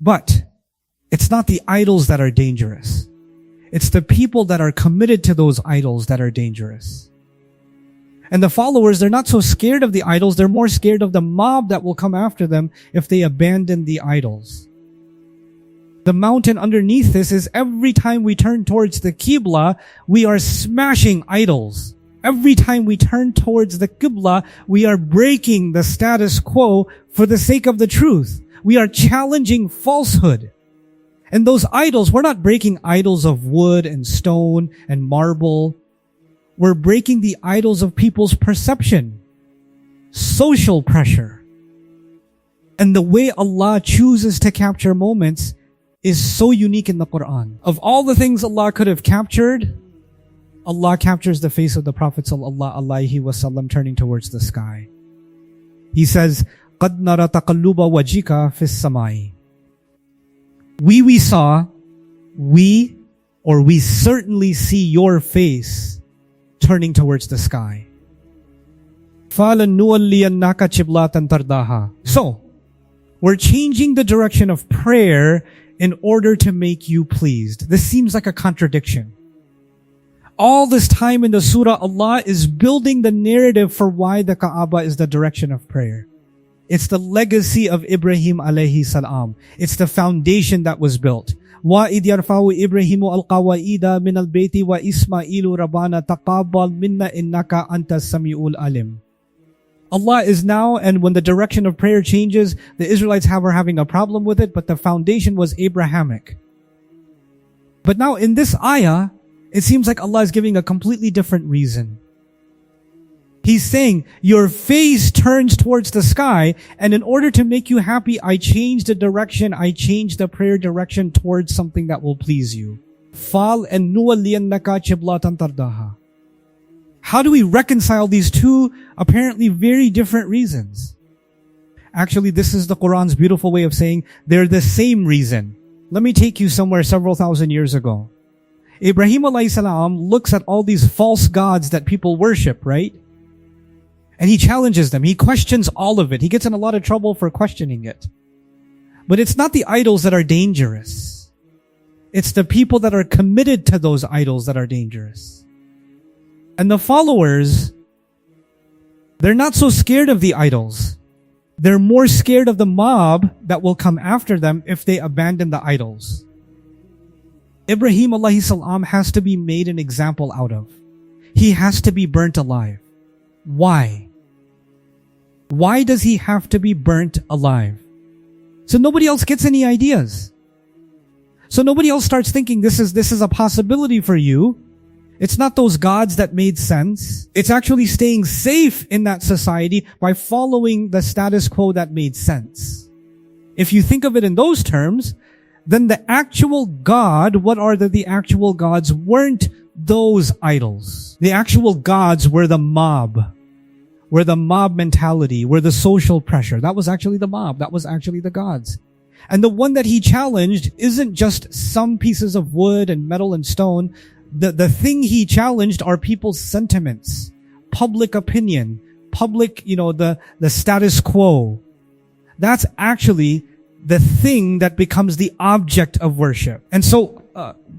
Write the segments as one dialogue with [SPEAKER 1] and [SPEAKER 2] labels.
[SPEAKER 1] But it's not the idols that are dangerous. It's the people that are committed to those idols that are dangerous. And the followers, they're not so scared of the idols, they're more scared of the mob that will come after them if they abandon the idols. The mountain underneath this is every time we turn towards the Qibla, we are smashing idols. Every time we turn towards the Qibla, we are breaking the status quo for the sake of the truth. We are challenging falsehood. And those idols, we're not breaking idols of wood and stone and marble. We're breaking the idols of people's perception, social pressure. And the way Allah chooses to capture moments is so unique in the Quran. Of all the things Allah could have captured, Allah captures the face of the Prophet sallallahu alaihi wasallam turning towards the sky. He says, قَدْ نَرَى تَقَلُّبَ وَجِهِكَ فِي السَّمَاءِ. We saw, we certainly see your face turning towards the sky. فَلَنُوَلِّيَنَّكَ قِبْلَةً تَرْضَاهَا. So, we're changing the direction of prayer in order to make you pleased. This seems like a contradiction. All this time in the surah, Allah is building the narrative for why the Kaaba is the direction of prayer. It's the legacy of Ibrahim alayhi salam. It's the foundation that was built. وَإِذْ يَرْفَعُ إِبْرَاهِيمُ الْقَوَائِدَ مِنَ الْبَيْتِ وَإِسْمَاعِيلُ رَبَّنَا تَقَبَّلْ مِنَّا إِنَّكَ أَنْتَ السَّمِيعُ الْعَلِيمُ. Allah is now, and when the direction of prayer changes, the Israelites are having a problem with it, but the foundation was Abrahamic. But now in this ayah, it seems like Allah is giving a completely different reason. He's saying, your face turns towards the sky, and in order to make you happy, I change the direction, I change the prayer direction towards something that will please you. Fal and nuwalliyannaka qiblatan tardaha. How do we reconcile these two apparently very different reasons? Actually, this is the Quran's beautiful way of saying they're the same reason. Let me take you somewhere several thousand years ago. Ibrahim alayhi salam looks at all these false gods that people worship, right? And he challenges them. He questions all of it. He gets in a lot of trouble for questioning it. But it's not the idols that are dangerous. It's the people that are committed to those idols that are dangerous. And the followers, they're not so scared of the idols. They're more scared of the mob that will come after them if they abandon the idols. Ibrahim alayhi salam has to be made an example out of. He has to be burnt alive. Why? Why does he have to be burnt alive? So nobody else gets any ideas. So nobody else starts thinking this is a possibility for you. It's not those gods that made sense. It's actually staying safe in that society by following the status quo that made sense. If you think of it in those terms, then the actual God, what are the actual gods, weren't those idols. The actual gods were the mob. Were the mob mentality, were the social pressure. That was actually the mob. That was actually the gods. And the one that he challenged isn't just some pieces of wood and metal and stone. The thing he challenged are people's sentiments, public opinion, public, the status quo. That's actually the thing that becomes the object of worship. And so,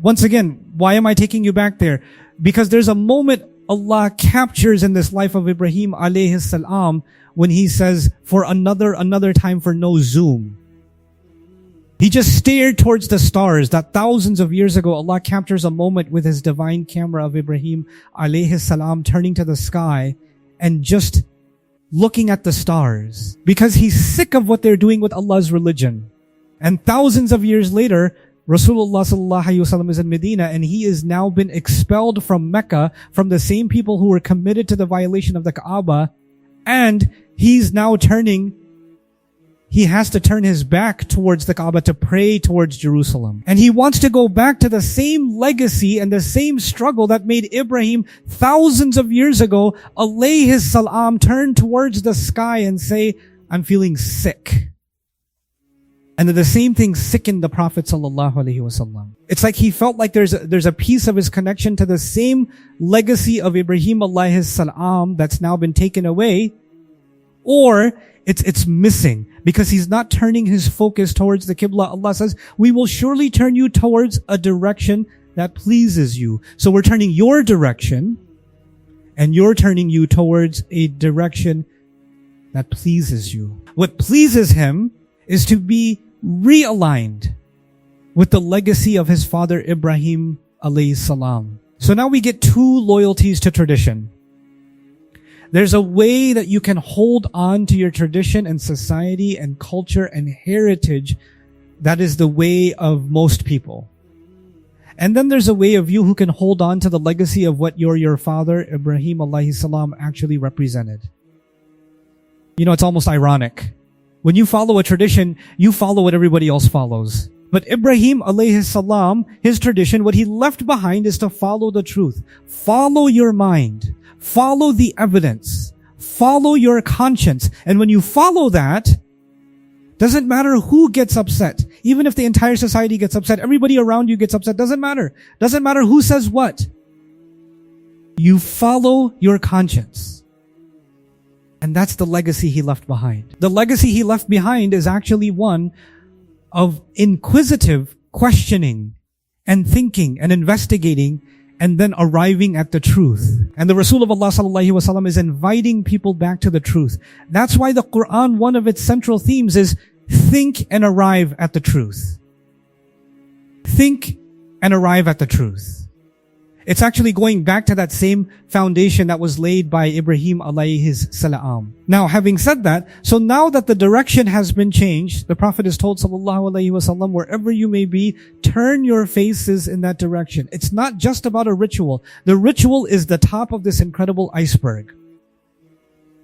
[SPEAKER 1] once again, why am I taking you back there? Because there's a moment Allah captures in this life of Ibrahim alayhi salam when he says, for another time for no zoom. He just stared towards the stars that thousands of years ago Allah captures a moment with his divine camera of Ibrahim alayhi salam turning to the sky and just looking at the stars because he's sick of what they're doing with Allah's religion. And thousands of years later, Rasulullah sallallahu alaihi wasallam is in Medina and he has now been expelled from Mecca from the same people who were committed to the violation of the Kaaba, and he's now he has to turn his back towards the Kaaba to pray towards Jerusalem. And he wants to go back to the same legacy and the same struggle that made Ibrahim thousands of years ago, alayhi salam, turn towards the sky and say, I'm feeling sick. And then the same thing sickened the Prophet sallallahu alaihi wasallam. It's like he felt like there's a piece of his connection to the same legacy of Ibrahim alayhi salam that's now been taken away, or it's missing because he's not turning his focus towards the Qibla. Allah says, we will surely turn you towards a direction that pleases you. So we're turning your direction, and you're turning you towards a direction that pleases you. What pleases him is to be realigned with the legacy of his father Ibrahim alayhi salam. So now we get two loyalties to tradition. There's a way that you can hold on to your tradition and society and culture and heritage that is the way of most people. And then there's a way of you who can hold on to the legacy of what your father Ibrahim alayhi salam actually represented. You know, it's almost ironic. When you follow a tradition, you follow what everybody else follows. But Ibrahim alayhi salam, his tradition, what he left behind is to follow the truth. Follow your mind. Follow the evidence. Follow your conscience. And when you follow that, doesn't matter who gets upset. Even if the entire society gets upset, everybody around you gets upset, doesn't matter. Doesn't matter who says what. You follow your conscience. And that's the legacy he left behind. The legacy he left behind is actually one of inquisitive questioning and thinking and investigating and then arriving at the truth. And the Rasul of Allah sallallahu alaihi wasallam is inviting people back to the truth. That's why the Quran, one of its central themes is think and arrive at the truth. Think and arrive at the truth. It's actually going back to that same foundation that was laid by Ibrahim alayhi salam. Now, having said that, so now that the direction has been changed, the Prophet is told sallallahu alaihi wasallam, wherever you may be, turn your faces in that direction. It's not just about a ritual. The ritual is the top of this incredible iceberg.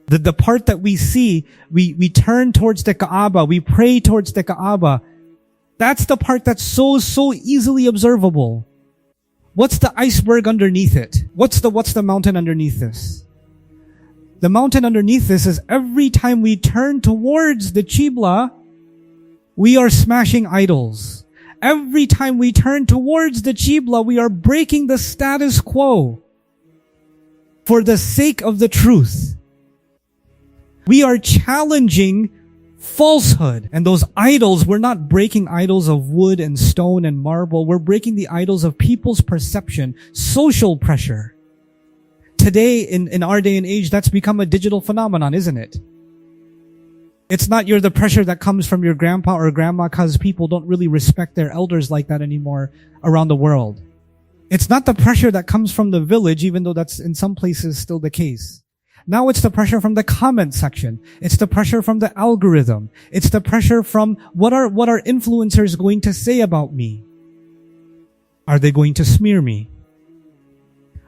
[SPEAKER 1] The part that we see, we turn towards the Kaaba, we pray towards the Kaaba. That's the part that's so easily observable. What's the iceberg underneath it? What's the mountain underneath this? The mountain underneath this is every time we turn towards the Qibla, we are smashing idols. Every time we turn towards the Qibla, we are breaking the status quo for the sake of the truth. We are challenging falsehood. And those idols, we're not breaking idols of wood and stone and marble. We're breaking the idols of people's perception, social pressure. Today, in our day and age, that's become a digital phenomenon, isn't it? It's not the pressure that comes from your grandpa or grandma because people don't really respect their elders like that anymore around the world. It's not the pressure that comes from the village, even though that's in some places still the case. Now it's the pressure from the comment section. It's the pressure from the algorithm. It's the pressure from what are influencers going to say about me? Are they going to smear me?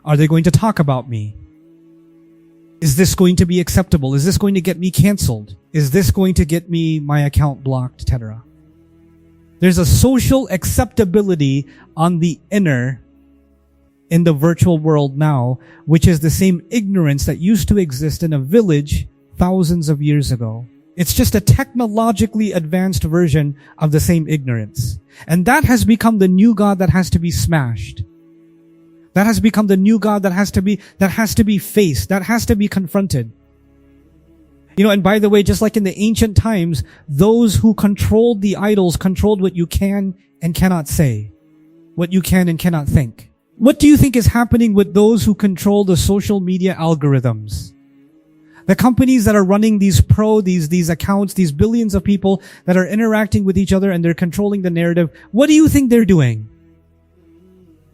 [SPEAKER 1] Are they going to talk about me? Is this going to be acceptable? Is this going to get me canceled? Is this going to get me my account blocked, etc.? There's a social acceptability on the inner in the virtual world now, which is the same ignorance that used to exist in a village thousands of years ago. It's just a technologically advanced version of the same ignorance. And that has become the new God that has to be smashed. That has become the new God that has to be faced, that has to be confronted. You know, and by the way, just like in the ancient times, those who controlled the idols controlled what you can and cannot say, what you can and cannot think. What do you think is happening with those who control the social media algorithms? The companies that are running these accounts, these billions of people that are interacting with each other and they're controlling the narrative. What do you think they're doing?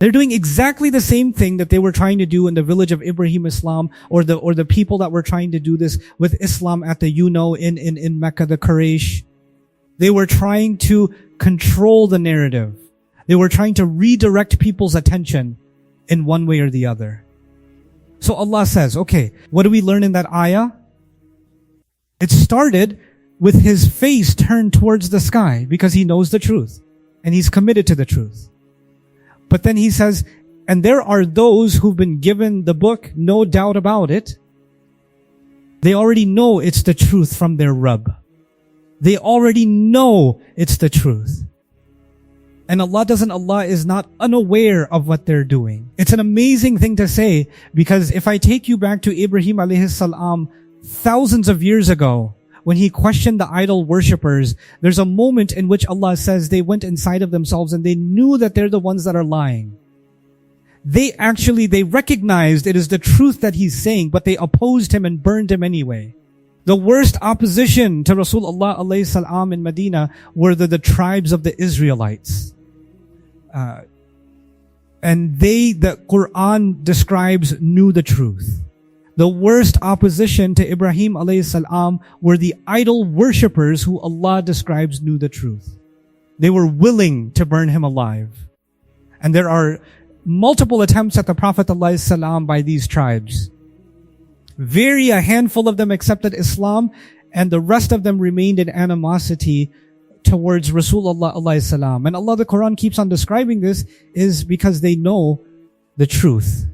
[SPEAKER 1] They're doing exactly the same thing that they were trying to do in the village of Ibrahim Islam, or the people that were trying to do this with Islam at the in Mecca, the Quraysh. They were trying to control the narrative. They were trying to redirect people's attention in one way or the other. So Allah says, okay, what do we learn in that ayah? It started with his face turned towards the sky because he knows the truth and he's committed to the truth. But then he says, and there are those who've been given the book, no doubt about it. They already know it's the truth from their Rabb. They already know it's the truth. And Allah is not unaware of what they're doing. It's an amazing thing to say, because if I take you back to Ibrahim alayhi salam thousands of years ago, when he questioned the idol worshippers, there's a moment in which Allah says they went inside of themselves and they knew that they're the ones that are lying. They recognized it is the truth that he's saying, but they opposed him and burned him anyway. The worst opposition to Rasulullah alayhi salam in Medina were the tribes of the Israelites. And the Quran describes, knew the truth. The worst opposition to Ibrahim alayhi salam were the idol worshippers who Allah describes knew the truth. They were willing to burn him alive. And there are multiple attempts at the Prophet alayhi salam by these tribes. A handful of them accepted Islam, and the rest of them remained in animosity towards Rasulullah alayhi salam. And Allah, the Quran keeps on describing this is because they know the truth.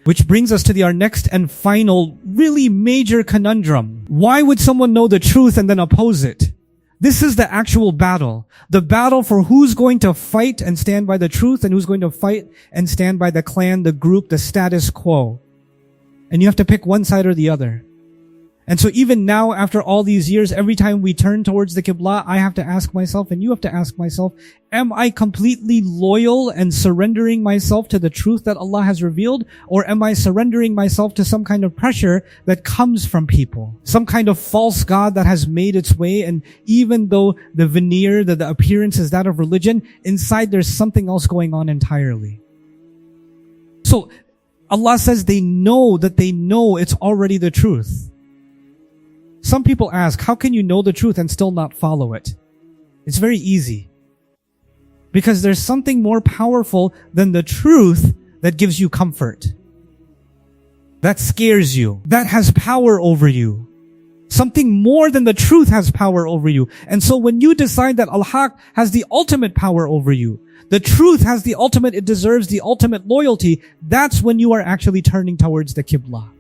[SPEAKER 1] Which brings us to our next and final really major conundrum. Why would someone know the truth and then oppose it? This is the actual battle. The battle for who's going to fight and stand by the truth and who's going to fight and stand by the clan, the group, the status quo. And you have to pick one side or the other. And so even now, after all these years, every time we turn towards the Qibla, I have to ask myself, and you have to ask myself, am I completely loyal and surrendering myself to the truth that Allah has revealed? Or am I surrendering myself to some kind of pressure that comes from people? Some kind of false God that has made its way, and even though the veneer, the appearance is that of religion, inside there's something else going on entirely. So Allah says they know it's already the truth. Some people ask, how can you know the truth and still not follow it? It's very easy. Because there's something more powerful than the truth that gives you comfort. That scares you. That has power over you. Something more than the truth has power over you. And so when you decide that Al-Haq has the ultimate power over you, the truth has the ultimate, it deserves the ultimate loyalty, that's when you are actually turning towards the Qibla.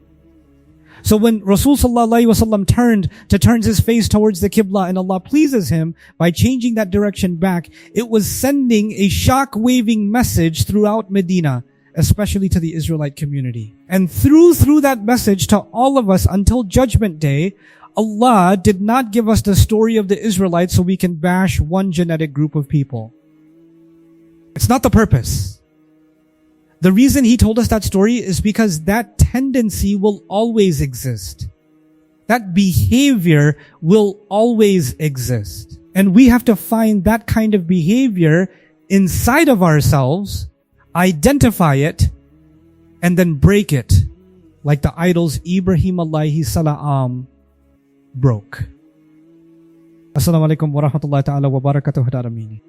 [SPEAKER 1] So when Rasul sallallahu alaihi wasallam turns his face towards the Qibla and Allah pleases him by changing that direction back, it was sending a shock-waving message throughout Medina, especially to the Israelite community. And through that message to all of us until Judgment Day, Allah did not give us the story of the Israelites so we can bash one genetic group of people. It's not the purpose. The reason He told us that story is because that tendency will always exist. That behavior will always exist. And we have to find that kind of behavior inside of ourselves, identify it, and then break it, like the idols Ibrahim alayhi salam broke. Assalamu alaikum wa rahmatullahi ta'ala wa barakatuh.